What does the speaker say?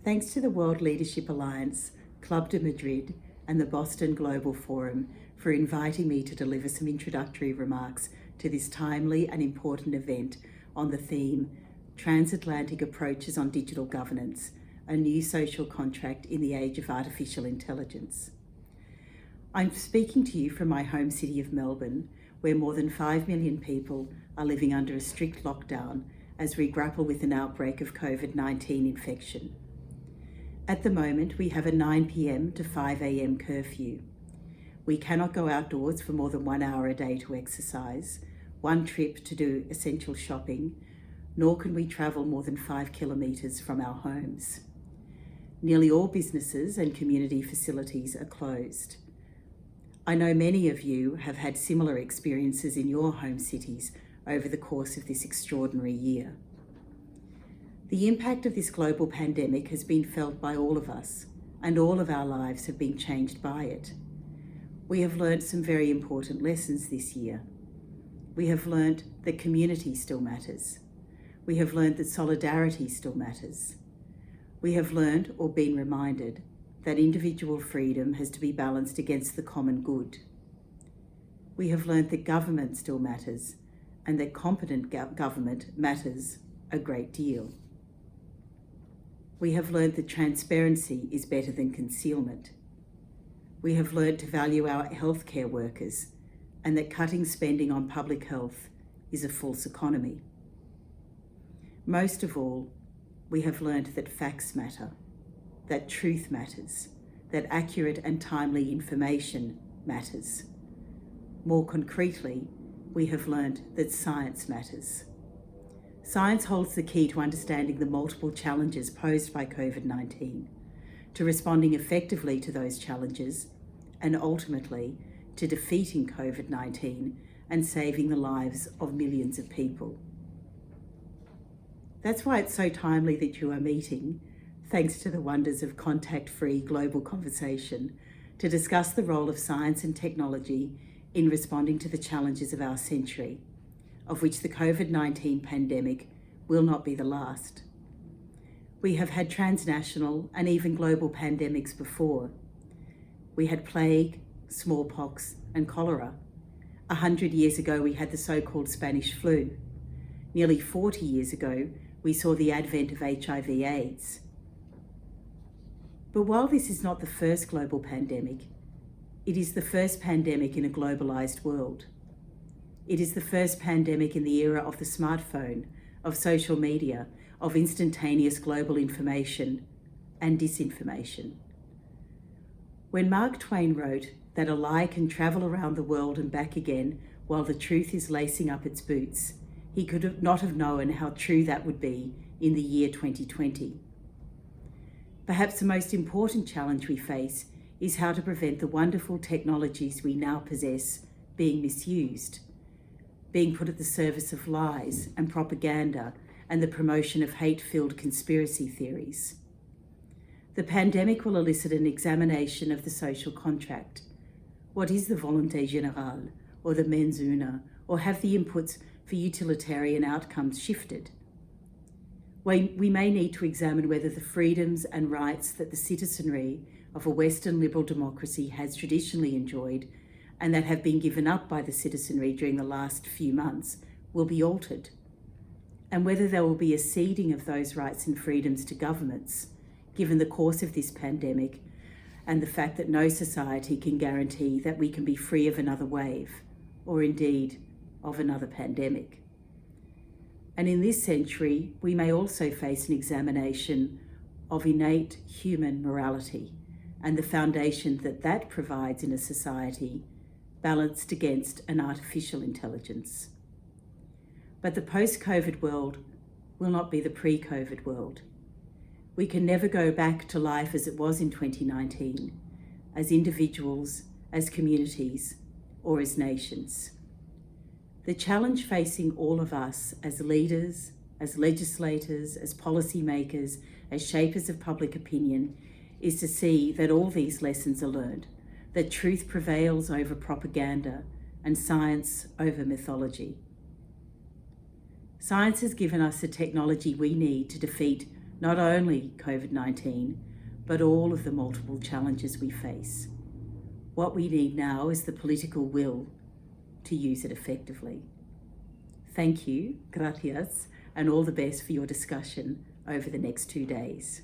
Thanks to the World Leadership Alliance, Club de Madrid, and the Boston Global Forum for inviting me to deliver some introductory remarks to this timely and important event on the theme Transatlantic Approaches on Digital Governance, a new social contract in the age of artificial intelligence. I'm speaking to you from my home city of Melbourne, where more than 5 million people are living under a strict lockdown as we grapple with an outbreak of COVID-19 infection. At the moment, we have a 9 p.m. to 5 a.m. curfew. We cannot go outdoors for more than 1 hour a day to exercise, one trip to do essential shopping, nor can we travel more than 5 kilometres from our homes. Nearly all businesses and community facilities are closed. I know many of you have had similar experiences in your home cities over the course of this extraordinary year. The impact of this global pandemic has been felt by all of us, and all of our lives have been changed by it. We have learnt some very important lessons this year. We have learnt that community still matters. We have learnt that solidarity still matters. We have learnt or been reminded that individual freedom has to be balanced against the common good. We have learnt that government still matters and that competent government matters a great deal. We have learnt that transparency is better than concealment. We have learnt to value our healthcare workers and that cutting spending on public health is a false economy. Most of all, we have learnt that facts matter, that truth matters, that accurate and timely information matters. More concretely, we have learnt that science matters. Science holds the key to understanding the multiple challenges posed by COVID-19, to responding effectively to those challenges, and ultimately to defeating COVID-19 and saving the lives of millions of people. That's why it's so timely that you are meeting, thanks to the wonders of contact-free global conversation, to discuss the role of science and technology in responding to the challenges of our century, of which the COVID-19 pandemic will not be the last. We have had transnational and even global pandemics before. We had plague, smallpox, and cholera. 100 years ago, we had the so-called Spanish flu. Nearly 40 years ago, we saw the advent of HIV/AIDS. But while this is not the first global pandemic, it is the first pandemic in a globalized world. It is the first pandemic in the era of the smartphone, of social media, of instantaneous global information and disinformation. When Mark Twain wrote that a lie can travel around the world and back again while the truth is lacing up its boots, he could not have known how true that would be in the year 2020. Perhaps the most important challenge we face is how to prevent the wonderful technologies we now possess being misused, being put at the service of lies and propaganda and the promotion of hate-filled conspiracy theories. The pandemic will elicit an examination of the social contract. What is the volonté générale or the mens una, or have the inputs for utilitarian outcomes shifted? We may need to examine whether the freedoms and rights that the citizenry of a Western liberal democracy has traditionally enjoyed and that have been given up by the citizenry during the last few months will be altered, and whether there will be a ceding of those rights and freedoms to governments, given the course of this pandemic and the fact that no society can guarantee that we can be free of another wave, or indeed of another pandemic. And in this century, we may also face an examination of innate human morality and the foundation that that provides in a society balanced against an artificial intelligence. But the post-COVID world will not be the pre-COVID world. We can never go back to life as it was in 2019, as individuals, as communities, or as nations. The challenge facing all of us as leaders, as legislators, as policymakers, as shapers of public opinion, is to see that all these lessons are learned, that truth prevails over propaganda and science over mythology. Science has given us the technology we need to defeat not only COVID-19, but all of the multiple challenges we face. What we need now is the political will to use it effectively. Thank you, gracias, and all the best for your discussion over the next 2 days.